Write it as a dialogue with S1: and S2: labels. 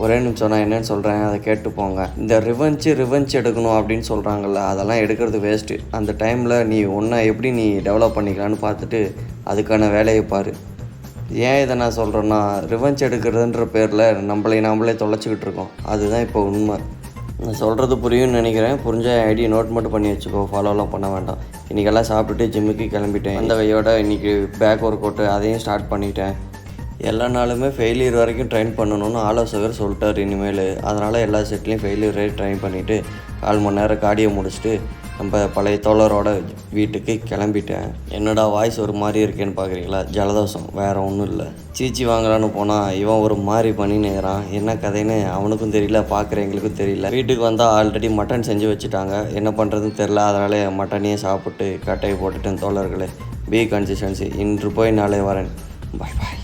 S1: ஒரே நிமிஷம் நான் என்னென்னு சொல்கிறேன், அதை கேட்டு போங்க. இந்த ரிவெஞ்ச் எடுக்கணும் அப்படின்னு சொல்கிறாங்கல்ல, அதெல்லாம் எடுக்கிறது வேஸ்ட்டு. அந்த டைமில் நீ ஒன்றை எப்படி நீ டெவலப் பண்ணிக்கலான்னு பார்த்துட்டு அதுக்கான வேலையை பாரு. ஏன் இதை நான் சொல்கிறேன்னா, ரிவெஞ்ச் எடுக்கிறதுன்ற பேரில் நம்மளே தொலைச்சிக்கிட்டு இருக்கோம். அதுதான் இப்போ உண்மை. நான் சொல்கிறது புரியும்னு நினைக்கிறேன். புரிஞ்ச ஐடியா நோட் மட்டும் பண்ணி வச்சுக்கோ, ஃபாலோலாம் பண்ண வேண்டாம். இன்றைக்கெல்லாம் சாப்பிட்டுட்டு ஜிம்முக்கு கிளம்பிட்டேன். அந்த கையோட இன்றைக்கி பேக் ஒர்க் அவுட்டு அதையும் ஸ்டார்ட் பண்ணிட்டேன். எல்லா நாளுமே ஃபெயிலியர் வரைக்கும் ட்ரெயின் பண்ணணும்னு ஆலோசகர் சொல்லிட்டார் இனிமேல். அதனால் எல்லா செட்லேயும் ஃபெயிலியர் ரேட் ட்ரெயின் பண்ணிவிட்டு 4 மணி நேரம் கார்டியோ முடிச்சுட்டு நம்ம பழைய தோழரோட வீட்டுக்கு கிளம்பிட்டேன். என்னடா வாய்ஸ் ஒரு மாதிரி இருக்கேன்னு பார்க்குறீங்களா? ஜலதோஷம், வேறு ஒன்றும் இல்லை. சீச்சி வாங்கலான்னு போனால் இவன் ஒரு மாதிரி பண்ணினுறான். என்ன கதைன்னு அவனுக்கும் தெரியல, பார்க்குறவங்களுக்கும் தெரியல. வீட்டுக்கு வந்தால் ஆல்ரெடி மட்டன் செஞ்சு வச்சுட்டாங்க. என்ன பண்ணுறதுன்னு தெரில. அதனால் மட்டனையே சாப்பிட்டு கட்டையை போட்டுட்டேன். தோழர்களே, பி கன்சிஸ்டன்சி. இன்று போய் நாளை வரேன். பாய் பாய்.